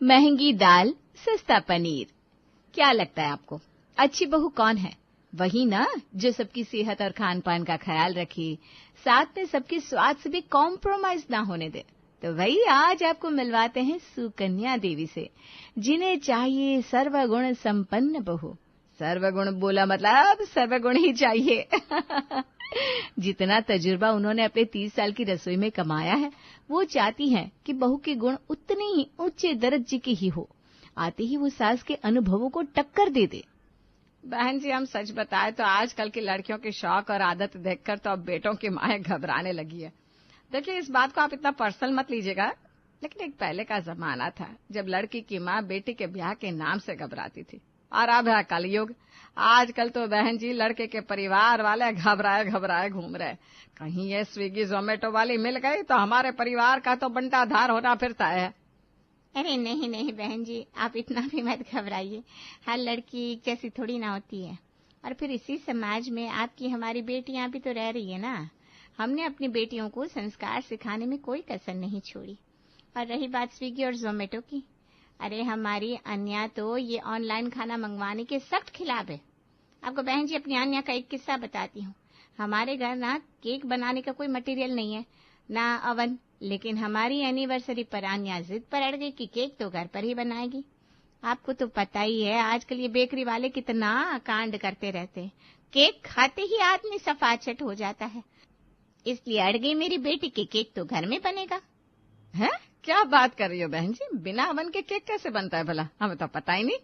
महंगी दाल, सस्ता पनीर। क्या लगता है आपको, अच्छी बहू कौन है? वही ना जो सबकी सेहत और खान पान का ख्याल रखे, साथ में सबके स्वाद से भी कॉम्प्रोमाइज ना होने दे। तो वही आज आपको मिलवाते हैं सुकन्या देवी से, जिन्हें चाहिए सर्वगुण संपन्न बहू। सर्वगुण बोला मतलब सर्वगुण ही चाहिए। जितना तजुर्बा उन्होंने अपने 30 साल की रसोई में कमाया है, वो चाहती हैं कि बहू के गुण उतने ही ऊंचे दर्जे के ही हो, आते ही वो सास के अनुभवों को टक्कर दे दे। बहन जी, हम सच बताए तो आजकल की लड़कियों के शौक और आदत देखकर तो अब बेटों की माएं घबराने लगी है। देखिए, इस बात को आप इतना पर्सनल मत लीजिएगा, लेकिन एक पहले का जमाना था जब लड़की की माँ बेटी के ब्याह के नाम से घबराती थी, और अब है कलयुग। आजकल तो बहन जी लड़के के परिवार वाले घबराए घबराए घूम रहे। कहीं ये स्विगी जोमेटो वाली मिल गई तो हमारे परिवार का तो बंटाधार होना फिर तय है। अरे नहीं नहीं बहन जी, आप इतना भी मत घबराइए। हर लड़की एक जैसी थोड़ी ना होती है, और फिर इसी समाज में आपकी हमारी बेटियां भी तो रह रही है ना। हमने अपनी बेटियों को संस्कार सिखाने में कोई कसर नहीं छोड़ी। और रही बात स्विगी और जोमेटो की, अरे हमारी अन्या तो ये ऑनलाइन खाना मंगवाने के सख्त खिलाफ है। आपको बहन जी अपनी अन्या का एक किस्सा बताती हूँ। हमारे घर ना केक बनाने का कोई मटेरियल नहीं है, ना अवन, लेकिन हमारी एनिवर्सरी पर अन्या जिद पर अड़ गई कि केक तो घर पर ही बनाएगी। आपको तो पता ही है आजकल ये बेकरी वाले कितना कांड करते रहते हैं, केक खाते ही आदमी सफाचट हो जाता है। इसलिए अड़ गई मेरी बेटी कि केक तो घर में बनेगा। है? क्या बात कर रही हो बहन जी, बिना अवन के केक कैसे बनता है भला? हमें तो पता ही नहीं।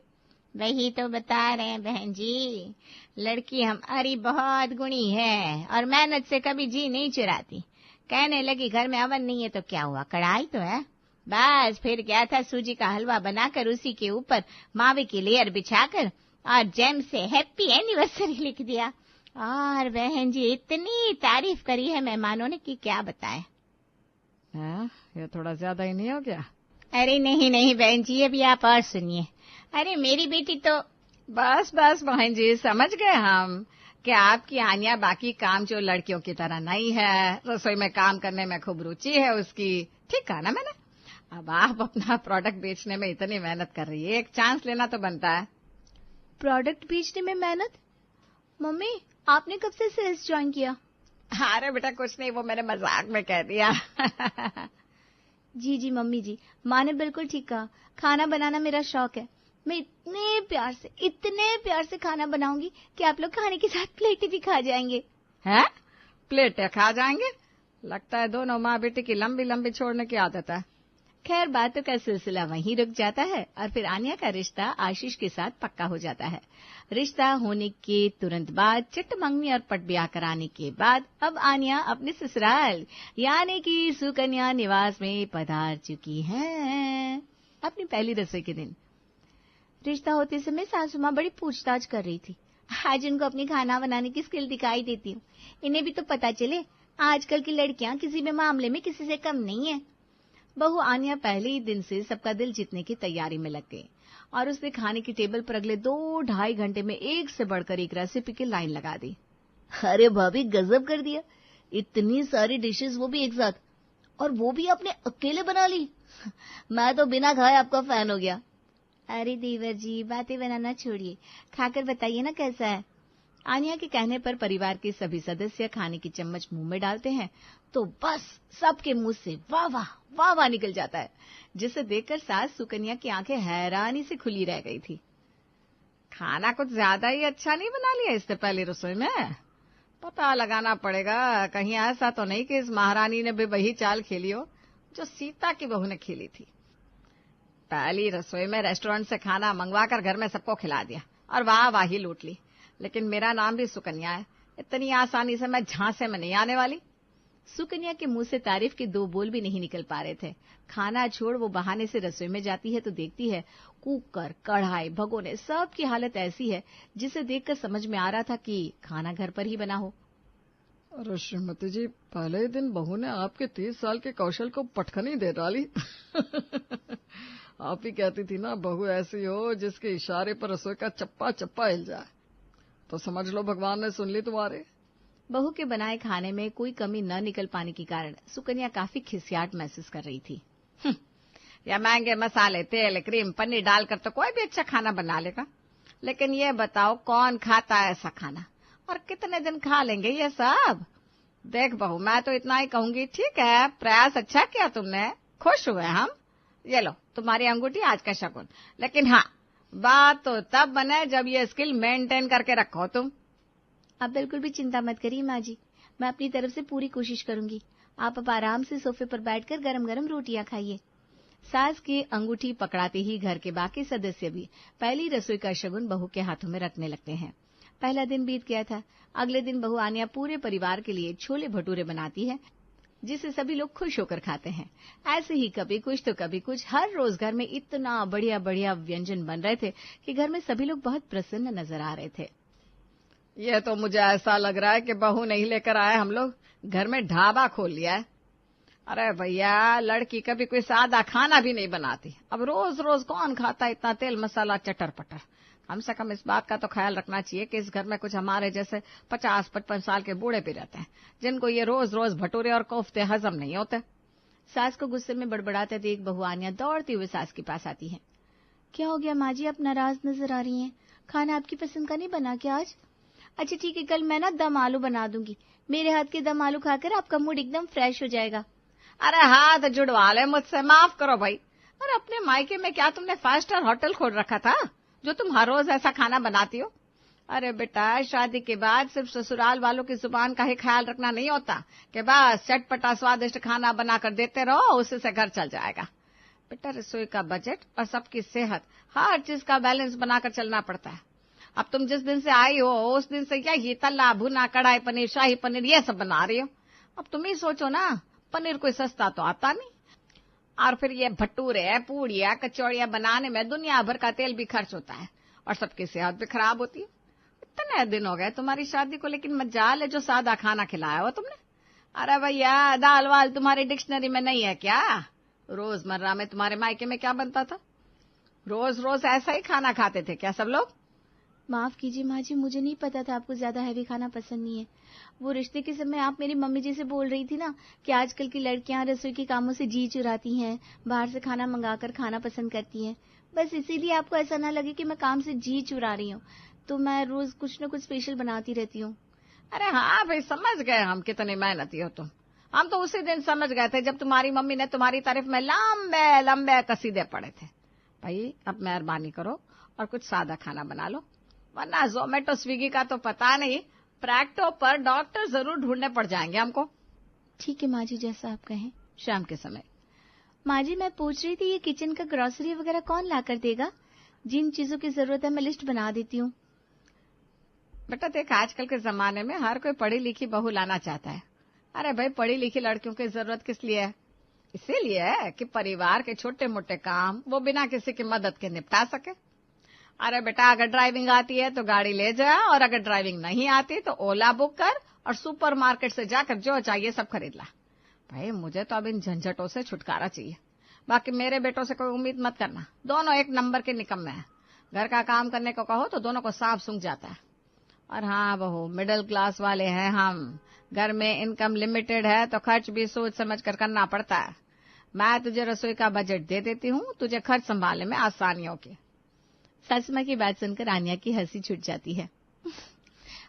वही तो बता रहे हैं बहन जी, लड़की हमारी बहुत गुणी है और मेहनत से कभी जी नहीं चुराती। कहने लगी घर में अवन नहीं है तो क्या हुआ, कढ़ाई तो है। बस फिर क्या था, सूजी का हलवा बनाकर उसी के ऊपर मावे की लेयर बिछाकर और जैम से हैप्पी एनिवर्सरी लिख दिया। और बहन जी इतनी तारीफ करी है मेहमानों ने कि क्या बताएं। ये थोड़ा ज्यादा ही नहीं हो गया? अरे नहीं नहीं बहन जी, अभी आप और सुनिए। अरे मेरी बेटी तो बस बस बहन जी, समझ गए हम कि आपकी आन्या बाकी काम जो लड़कियों की तरह नहीं है, रसोई में काम करने में खूब रुचि है उसकी। ठीक कहा ना मैंने? अब आप अपना प्रोडक्ट बेचने में इतनी मेहनत कर रही है, एक चांस लेना तो बनता है। प्रोडक्ट बेचने में मेहनत? मम्मी, आपने कब से सेल्स ज्वाइन किया? अरे बेटा कुछ नहीं, वो मैंने मजाक में कह दिया। जी जी मम्मी जी, माँ ने बिल्कुल ठीक कहा। खाना बनाना मेरा शौक है। मैं इतने प्यार से खाना बनाऊंगी कि आप लोग खाने के साथ प्लेटें भी खा जाएंगे। हैं? प्लेटें खा जाएंगे? लगता है दोनों माँ बेटी की लंबी लंबी छोड़ने की आदत है। खैर बातों का सिलसिला वहीं रुक जाता है और फिर आन्या का रिश्ता आशीष के साथ पक्का हो जाता है। रिश्ता होने के तुरंत बाद चिट मंगनी और पट ब्याह कराने के बाद अब आन्या अपने ससुराल यानी कि सुकन्या निवास में पधार चुकी है। अपनी पहली रसोई के दिन रिश्ता होते समय सासू माँ बड़ी पूछताछ कर रही थी। आज उनको अपनी खाना बनाने की स्किल दिखाई देती हूँ। इन्हें भी तो पता चले आजकल की लड़कियां किसी भी मामले में किसी से कम नहीं है। बहू आन्या पहले ही दिन से सबका दिल जीतने की तैयारी में लग गई और उसने खाने की टेबल पर अगले 2-2.5 घंटे में एक से बढ़कर एक रेसिपी की लाइन लगा दी। अरे भाभी गजब कर दिया, इतनी सारी डिशेस वो भी एक साथ, और वो भी आपने अकेले बना ली। मैं तो बिना खाए आपका फैन हो गया। अरे देवर जी बातें बनाना छोड़िए, खाकर बताइए ना कैसा है। आन्या के कहने पर परिवार के सभी सदस्य खाने की चम्मच मुंह में डालते हैं तो बस सबके मुंह से वाह वाह वाह वाह निकल जाता है, जिसे देखकर सास सुकन्या की आंखें हैरानी से खुली रह गई थी। खाना कुछ ज्यादा ही अच्छा नहीं बना लिया इससे पहले रसोई में? पता लगाना पड़ेगा, कहीं ऐसा तो नहीं कि इस महारानी ने भी वही चाल खेली हो जो सीता की बहू ने खेली थी। पहली रसोई में रेस्टोरेंट से खाना मंगवाकर घर में सबको खिला दिया और वाह वाह ही लूट ली, लेकिन मेरा नाम भी सुकन्या है, इतनी आसानी से मैं झांसे में नहीं आने वाली। सुकन्या के मुंह से तारीफ के 2 बोल भी नहीं निकल पा रहे थे। खाना छोड़ वो बहाने से रसोई में जाती है तो देखती है कुकर, कढ़ाई, भगोने सबकी हालत ऐसी है जिसे देखकर समझ में आ रहा था कि खाना घर पर ही बना हो। अरे श्रीमती जी, पहले ही दिन बहू ने आपके 30 साल के कौशल को पटखनी दे डाली। आप ही कहती थी ना बहू ऐसी हो जिसके इशारे पर रसोई का चप्पा चप्पा हिल जाए, तो समझ लो भगवान ने सुन ली तुम्हारे। बहू के बनाए खाने में कोई कमी न निकल पाने के कारण सुकन्या काफी खिसियाट महसूस कर रही थी। या महंगे मसाले, तेल, क्रीम, पनीर डालकर तो कोई भी अच्छा खाना बना लेगा, लेकिन ये बताओ कौन खाता है ऐसा खाना, और कितने दिन खा लेंगे ये सब। देख बहू, मैं तो इतना ही कहूंगी, ठीक है प्रयास अच्छा किया तुमने, खुश हुए हम, ये लो तुम्हारी अंगूठी आज का शगुन। लेकिन हाँ, बात तो तब बने जब ये स्किल मेंटेन करके रखो तुम। आप बिल्कुल भी चिंता मत करिए माँ जी, मैं अपनी तरफ से पूरी कोशिश करूंगी। आप अब आराम से सोफे पर बैठकर गरम गरम रोटियां खाइए। सास की अंगूठी पकड़ाते ही घर के बाकी सदस्य भी पहली रसोई का शगुन बहू के हाथों में रखने लगते हैं। पहला दिन बीत गया था। अगले दिन बहू आन्या पूरे परिवार के लिए छोले भटूरे बनाती है, जिसे सभी लोग खुश होकर खाते हैं। ऐसे ही कभी कुछ तो कभी कुछ हर रोज घर में इतना बढ़िया बढ़िया व्यंजन बन रहे थे कि घर में सभी लोग बहुत प्रसन्न नजर आ रहे थे। ये तो मुझे ऐसा लग रहा है कि बहू नहीं लेकर आए, हम लोग घर में ढाबा खोल लिया है। अरे भैया, लड़की कभी कोई सादा खाना भी नहीं बनाती, अब रोज रोज कौन खाता इतना तेल मसाला चटर पटर। कम से कम इस बात का तो ख्याल रखना चाहिए कि इस घर में कुछ हमारे जैसे 50-55 साल के बूढ़े भी रहते हैं, जिनको ये रोज रोज भटूरे और कोफ्ते हजम नहीं होते। सास को गुस्से में बड़बड़ाते देख बहू आन्या दौड़ती हुए सास के पास आती है। क्या हो गया माँ जी, आप नाराज नजर आ रही हैं? खाना आपकी पसंद का नहीं बना क्या आज? अच्छा ठीक है, कल मैं ना दम आलू बना दूंगी। मेरे हाथ के दम आलू खाकर आपका मूड एकदम फ्रेश हो जाएगा। अरे हाथ जुड़वा ले मुझसे, माफ करो भाई। और अपने मायके में क्या तुमने 5 स्टार होटल खोल रखा था जो तुम हर रोज ऐसा खाना बनाती हो? अरे बेटा, शादी के बाद सिर्फ ससुराल वालों की जुबान का ही ख्याल रखना नहीं होता कि बस चटपटा स्वादिष्ट खाना बनाकर देते रहो, उसी से घर चल जाएगा। बेटा, रसोई का बजट और सबकी सेहत, हर चीज का बैलेंस बनाकर चलना पड़ता है। अब तुम जिस दिन से आई हो उस दिन से क्या ये तल्ला भुना, कढ़ाई पनीर, शाही पनीर ये सब बना रही हो। अब तुम ही सोचो ना, पनीर कोई सस्ता तो आता नहीं, और फिर ये भटूरे, पूड़ियां, कचौड़ियां बनाने में दुनिया भर का तेल भी खर्च होता है और सबकी सेहत भी खराब होती है। इतने दिन हो गए तुम्हारी शादी को, लेकिन मजाल है जो सादा खाना खिलाया हो तुमने। अरे भैया, दाल वाल तुम्हारी डिक्शनरी में नहीं है क्या? रोजमर्रा में तुम्हारे मायके में क्या बनता था? रोज रोज ऐसा ही खाना खाते थे क्या सब लोग? माफ कीजिए माँ जी, मुझे नहीं पता था आपको ज्यादा हैवी खाना पसंद नहीं है। वो रिश्ते के समय आप मेरी मम्मी जी से बोल रही थी ना कि आजकल की लड़कियां रसोई के कामों से जी चुराती हैं, बाहर से खाना मंगाकर खाना पसंद करती हैं। बस इसीलिए आपको ऐसा ना लगे कि मैं काम से जी चुरा रही हूँ, तो मैं रोज कुछ न कुछ स्पेशल बनाती रहती हूँ। अरे हाँ भाई, समझ गए हम कितनी मेहनती हो तुम। हम तो उसी दिन समझ गए थे जब तुम्हारी मम्मी ने तुम्हारी तारीफ में लंबे लंबे कसीदे पड़े थे। भाई अब मेहरबानी करो और कुछ सादा खाना बना लो, वरना जोमेटो स्विगी का तो पता नहीं, प्रैक्टो पर डॉक्टर जरूर ढूंढने पड़ जाएंगे हमको। ठीक है माँ जी, जैसा आप कहें। शाम के समय। माँ जी, मैं पूछ रही थी ये किचन का ग्रोसरी वगैरह कौन ला कर देगा? जिन चीजों की जरूरत है मैं लिस्ट बना देती हूँ। बेटा देख, आजकल के जमाने में हर कोई पढ़ी लिखी बहू लाना चाहता है। अरे भाई, पढ़ी लिखी लड़कियों की जरूरत किस लिए है? इसीलिए है कि परिवार के छोटे मोटे काम वो बिना किसी की मदद के निपटा सके। अरे बेटा, अगर ड्राइविंग आती है तो गाड़ी ले जा, और अगर ड्राइविंग नहीं आती तो ओला बुक कर और सुपरमार्केट से जाकर जो चाहिए सब खरीद ला। भाई मुझे तो अब इन झंझटों से छुटकारा चाहिए। बाकी मेरे बेटों से कोई उम्मीद मत करना, दोनों एक नंबर के निकम्मे हैं। घर का काम करने को कहो तो दोनों को सांप सूंघ जाता है। और हाँ बहू, मिडिल क्लास वाले हैं हम, घर में इनकम लिमिटेड है तो खर्च भी सोच समझ कर करना पड़ता है। मैं तुझे रसोई का बजट दे देती हूँ, तुझे खर्च संभालने में आसानी होगी। सासू माँ की बात सुनकर आन्या की हंसी छूट जाती है।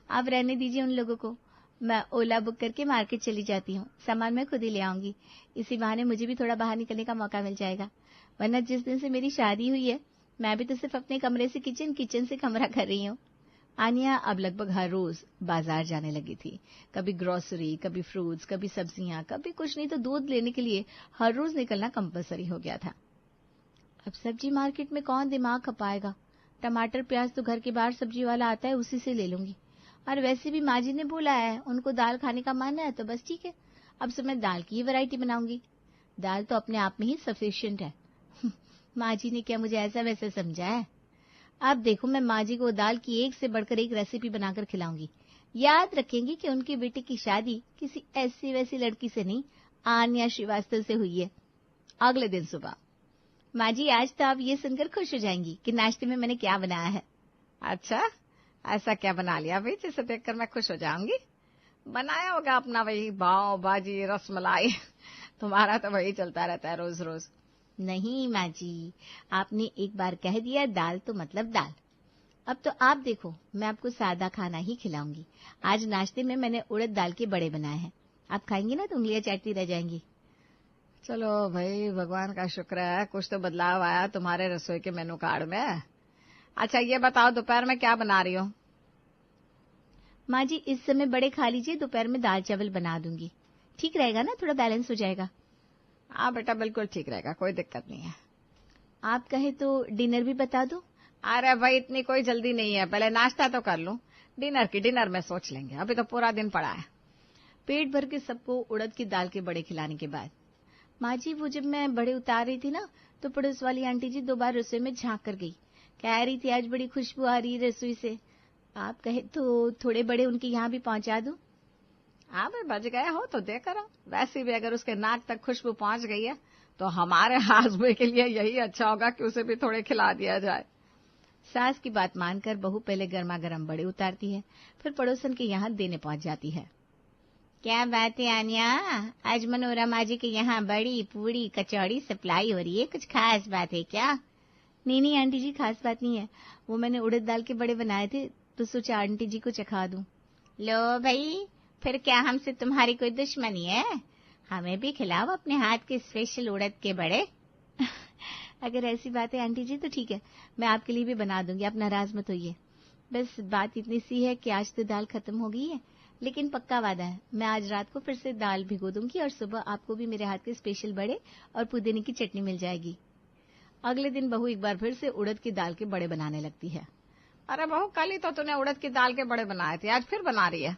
आप रहने दीजिए उन लोगों को, मैं ओला बुक करके मार्केट चली जाती हूँ, सामान मैं खुद ही ले आऊंगी। इसी बहाने मुझे भी थोड़ा बाहर निकलने का मौका मिल जाएगा, वरना जिस दिन से मेरी शादी हुई है मैं भी तो सिर्फ अपने कमरे से किचन, किचन से कमरा कर रही हूँ। आन्या अब लगभग हर रोज बाजार जाने लगी थी। कभी ग्रोसरी, कभी फ्रूट्स, कभी सब्जियां, कभी कुछ नहीं तो दूध लेने के लिए हर रोज निकलना कंपलसरी हो गया था। अब सब्जी मार्केट में कौन दिमाग खपाएगा? टमाटर प्याज तो घर के बाहर सब्जी वाला आता है, उसी से ले लूंगी। और वैसे भी माँ जी ने बोला है उनको दाल खाने का मन है, तो बस ठीक है, अब से मैं दाल की ही वैरायटी बनाऊंगी। दाल तो अपने आप में ही सफिशिएंट है। माँ जी ने क्या मुझे ऐसा वैसा समझा है? अब देखो, मैं माँ जी को दाल की एक से बढ़कर एक रेसिपी बनाकर खिलाऊंगी। याद रखेंगी कि उनकी बेटी की शादी किसी ऐसी वैसी लड़की से नहीं, आन्या श्रीवास्तव से हुई है। अगले दिन सुबह, माँ जी आज तो आप ये सुनकर खुश हो जाएंगी कि नाश्ते में मैंने क्या बनाया है। अच्छा, ऐसा क्या बना लिया भाई जिसे देखकर मैं खुश हो जाऊंगी? बनाया होगा अपना वही पाव भाजी, रसमलाई। तुम्हारा तो वही चलता रहता है रोज रोज। नहीं माँ जी, आपने एक बार कह दिया दाल तो मतलब दाल। अब तो आप देखो, मैं आपको सादा खाना ही खिलाऊंगी। आज नाश्ते में मैंने उड़द दाल के बड़े बनाए हैं, आप खाएंगी ना तो उंगलियां चाटती रह जाएंगी। चलो भाई, भगवान का शुक्र है कुछ तो बदलाव आया तुम्हारे रसोई के मेनू कार्ड में। अच्छा ये बताओ दोपहर में क्या बना रही हो? माँ जी इस समय बड़े खा लीजिए, दोपहर में दाल चावल बना दूंगी। ठीक रहेगा ना, थोड़ा बैलेंस हो जाएगा। हाँ बेटा, बिल्कुल ठीक रहेगा, कोई दिक्कत नहीं है। आप कहे तो डिनर भी बता दो। अरे भाई इतनी कोई जल्दी नहीं है, पहले नाश्ता तो कर लूं, डिनर में सोच लेंगे, अभी तो पूरा दिन पड़ा है। पेट भर के सबको उड़द की दाल के बड़े खिलाने के बाद माँ जी वो जब मैं बड़े उतार रही थी ना, तो पड़ोस वाली आंटी जी 2 बार रसोई में झांक कर गई। कह रही थी आज बड़ी खुशबू आ रही है रसोई से। आप कहे तो थोड़े बड़े उनके यहाँ भी पहुंचा दूं। हाँ भाई, बच गया हो तो देकर आओ। वैसे भी अगर उसके नाक तक खुशबू पहुंच गई है तो हमारे हाजमे के लिए यही अच्छा होगा कि उसे भी थोड़े खिला दिया जाए। सास की बात मानकर बहू पहले गर्मा गर्म बड़े उतारती है, फिर पड़ोसन के यहाँ देने पहुंच जाती है। क्या बात है आन्या, आज मनोरमा जी के यहाँ बड़ी पूड़ी कचौड़ी सप्लाई हो रही है, कुछ खास बात है क्या? नहीं आंटी जी, खास बात नहीं है। वो मैंने उड़द दाल के बड़े बनाए थे तो सोचा आंटी जी को चखा दूं। लो भाई, फिर क्या हमसे तुम्हारी कोई दुश्मनी है? हमें भी खिलाओ अपने हाथ के स्पेशल उड़द के बड़े। अगर ऐसी बात है आंटी जी तो ठीक है, मैं आपके लिए भी बना दूंगी, आप नाराज मत होइए। बस बात इतनी सी है कि आज तो दाल खत्म हो गई है, लेकिन पक्का वादा है मैं आज रात को फिर से दाल भिगो दूंगी और सुबह आपको भी मेरे हाथ के स्पेशल बड़े और पुदीने की चटनी मिल जाएगी। अगले दिन बहू एक बार फिर से उड़द की दाल के बड़े बनाने लगती है। अरे बहू, कल ही तो तूने उड़द की दाल के बड़े बनाए थे, आज फिर बना रही है?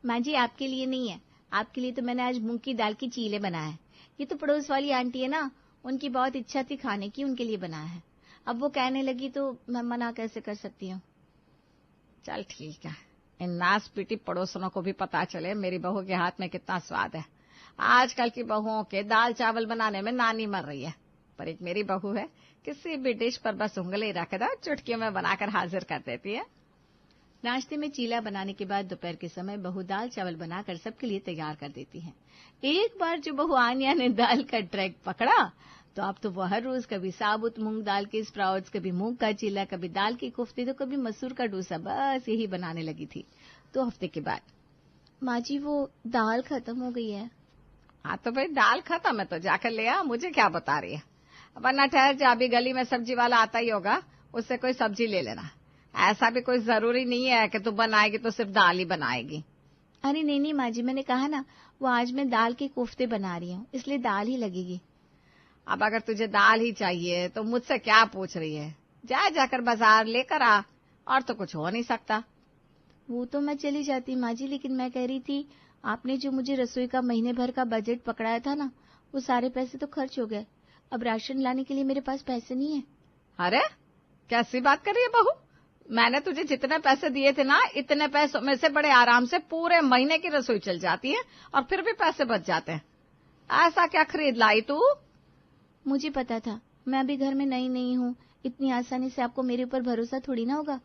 माँ जी आपके लिए नहीं है, आपके लिए तो मैंने आज मूंग की दाल की चीले बनाए हैं। ये तो पड़ोस वाली आंटी है ना, उनकी बहुत इच्छा थी खाने की, उनके लिए बनाया है। अब वो कहने लगी तो मैं मना कैसे कर सकती हूँ। चल ठीक है, इन नास पीटी पड़ोसनों को भी पता चले मेरी बहू के हाथ में कितना स्वाद है। आजकल की बहुओं के दाल चावल बनाने में नानी मर रही है, पर एक मेरी बहू है, किसी भी डिश पर बस उंगली रख दो, चुटकियों में बनाकर हाजिर कर देती है। नाश्ते में चीला बनाने के बाद दोपहर के समय बहू दाल चावल बनाकर सबके लिए तैयार कर देती है। एक बार जो बहू आन्या ने दाल का ट्रैक पकड़ा तो अब तो वो हर रोज कभी साबुत मूंग दाल के स्प्राउट्स, कभी मूंग का चीला, कभी दाल की कोफ्ते, तो कभी मसूर का डोसा, बस यही बनाने लगी थी। 2 हफ्ते के बाद माँ जी वो दाल खत्म हो गई है। हाँ तो भाई दाल खत्म है तो जाकर ले आ, मुझे क्या बता रही है। वरना ठहर जा, अभी गली में सब्जी वाला आता ही होगा, उससे कोई सब्जी ले लेना। ऐसा भी कोई जरूरी नहीं है कि तू बनाएगी तो सिर्फ दाल ही बनाएगी। अरे नहीं माँ जी, मैंने कहा ना वो आज मैं दाल के कोफ्ते बना रही हूँ, इसलिए दाल ही लगेगी। अब अगर तुझे दाल ही चाहिए तो मुझसे क्या पूछ रही है? जाकर बाजार लेकर आ, और तो कुछ हो नहीं सकता। वो तो मैं चली जाती माँ जी, लेकिन मैं कह रही थी आपने जो मुझे रसोई का महीने भर का बजट पकड़ाया था ना, वो सारे पैसे तो खर्च हो गए। अब राशन लाने के लिए मेरे पास पैसे नहीं है। अरे कैसी बात कर रही है बहू, मैंने तुझे जितने पैसे दिए थे ना, इतने पैसों में से बड़े आराम से पूरे महीने की रसोई चल जाती है और फिर भी पैसे बच जाते हैं। ऐसा क्या खरीद लाई तू? मुझे पता था, मैं अभी घर में नई हूँ, इतनी आसानी से आपको मेरे ऊपर भरोसा थोड़ी ना होगा,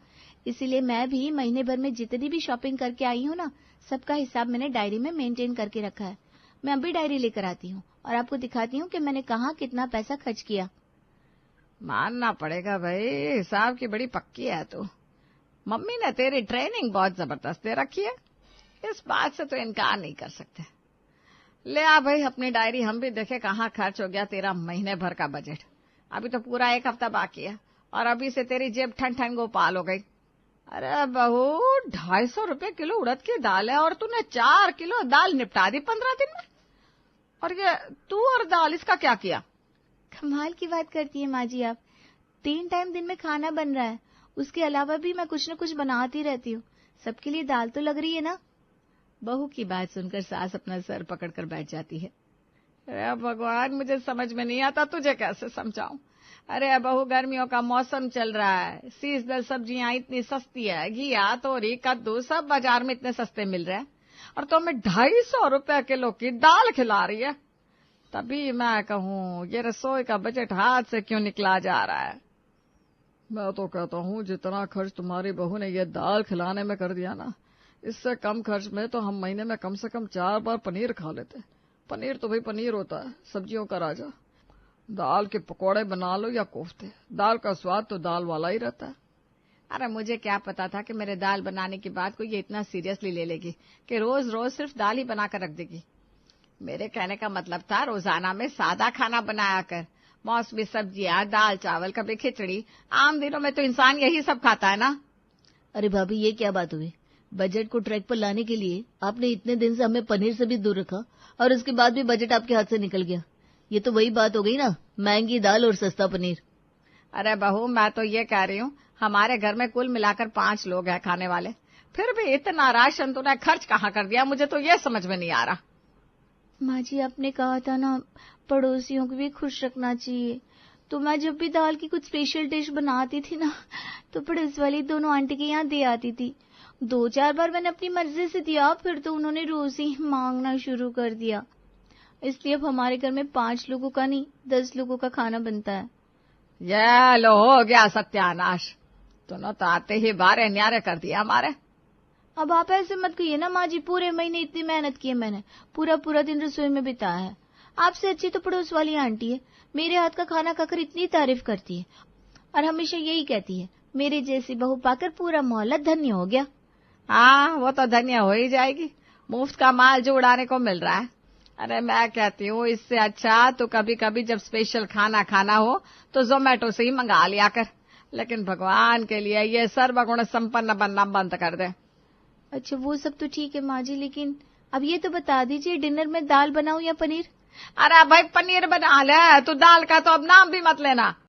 इसीलिए मैं भी महीने भर में जितनी भी शॉपिंग करके आई हूँ ना, सबका हिसाब मैंने डायरी में मेंटेन करके रखा है। मैं अभी डायरी लेकर आती हूँ और आपको दिखाती हूँ कि मैंने कहाँ कितना पैसा खर्च किया। मानना पड़ेगा भाई, हिसाब की बड़ी पक्की है तू। मम्मी ने तेरी ट्रेनिंग बहुत जबरदस्त दे रखी है, इस बात से तो इनकार नहीं कर सकते। ले आ भाई अपनी डायरी, हम भी देखे कहाँ खर्च हो गया तेरा महीने भर का बजट। अभी तो पूरा 1 हफ्ता बाकी है और अभी से तेरी जेब ठन ठन गोपाल हो गई। अरे बहू, 250 रुपए किलो उड़द की दाल है और तूने 4 किलो दाल निपटा दी 15 दिन में। और ये तू और दाल, इसका क्या किया? कमाल की बात करती है माँ जी आप। 3 टाइम दिन में खाना बन रहा है, उसके अलावा भी मैं कुछ न कुछ बनाती रहती हूँ, सबके लिए दाल तो लग रही है ना। बहू की बात सुनकर सास अपना सर पकड़कर बैठ जाती है। अरे भगवान, मुझे समझ में नहीं आता, तुझे कैसे समझाऊं। अरे बहू, गर्मियों का मौसम चल रहा है, सीजनल सब्जियां इतनी सस्ती है, घिया, तोरी, कद्दू सब बाजार में इतने सस्ते मिल रहे हैं, और तो मैं 250 रुपए किलो की दाल खिला रही है। तभी मैं कहूँ ये रसोई का बजट हाथ से क्यों निकला जा रहा है। मैं तो कहता हूँ जितना खर्च तुम्हारी बहू ने ये दाल खिलाने में कर दिया ना, इससे कम खर्च में तो हम महीने में कम से कम 4 बार पनीर खा लेते। पनीर तो भाई पनीर होता है, सब्जियों का राजा। दाल के पकौड़े बना लो या कोफ्ते, दाल का स्वाद तो दाल वाला ही रहता है। अरे मुझे क्या पता था कि मेरे दाल बनाने के बाद कोई ये इतना सीरियसली ले लेगी कि रोज रोज सिर्फ दाल ही बनाकर रख देगी। मेरे कहने का मतलब था रोजाना में सादा खाना बनाया कर, मौसमी सब्जियां, दाल चावल, कभी खिचड़ी। आम दिनों में तो इंसान यही सब खाता है ना। अरे भाभी, ये क्या बात हुई? बजट को ट्रैक पर लाने के लिए आपने इतने दिन से हमें पनीर से भी दूर रखा और उसके बाद भी बजट आपके हाथ से निकल गया। ये तो वही बात हो गई ना, महंगी दाल और सस्ता पनीर। अरे बहू, मैं तो ये कह रही हूँ, हमारे घर में कुल मिलाकर 5 लोग हैं खाने वाले, फिर भी इतना राशन तूने खर्च कहाँ कर दिया? मुझे तो ये समझ में नहीं आ रहा। माँ जी, आपने कहा था ना पड़ोसियों को भी खुश रखना चाहिए, तो मैं जब भी दाल की कुछ स्पेशल डिश बनाती थी ना, तो पड़ोस वाली दोनों आंटी के यहाँ दे आती थी। 2-4 बार मैंने अपनी मर्जी से दिया, फिर तो उन्होंने रोज ही मांगना शुरू कर दिया। इसलिए अब हमारे घर में 5 लोगों का नहीं 10 लोगों का खाना बनता है। ये लो, हो गया सत्यानाश। दोनों तो आते ही बारे न्यारे कर दिया हमारे। अब आप ऐसे मत कहिए ना माँ जी, पूरे महीने इतनी मेहनत की है मैंने, पूरा दिन रसोई में बिताया है। आपसे अच्छी तो पड़ोस वाली आंटी है, मेरे हाथ का खाना खाकर इतनी तारीफ करती है और हमेशा यही कहती है, मेरे जैसी बहू पाकर पूरा मोहल्ला धन्य हो गया। हाँ, वो तो धन्य हो ही जाएगी, मुफ्त का माल जो उड़ाने को मिल रहा है। अरे मैं कहती हूँ, इससे अच्छा तो कभी कभी जब स्पेशल खाना खाना हो तो जोमेटो से ही मंगा लिया कर। लेकिन भगवान के लिए ये सर्वगुण संपन्न बनना बंद कर दे। अच्छा, वो सब तो ठीक है माँ जी, लेकिन अब ये तो बता दीजिए, डिनर में दाल बनाऊं या पनीर? अरे भाई, पनीर बना ले, तू दाल का तो अब नाम भी मत लेना।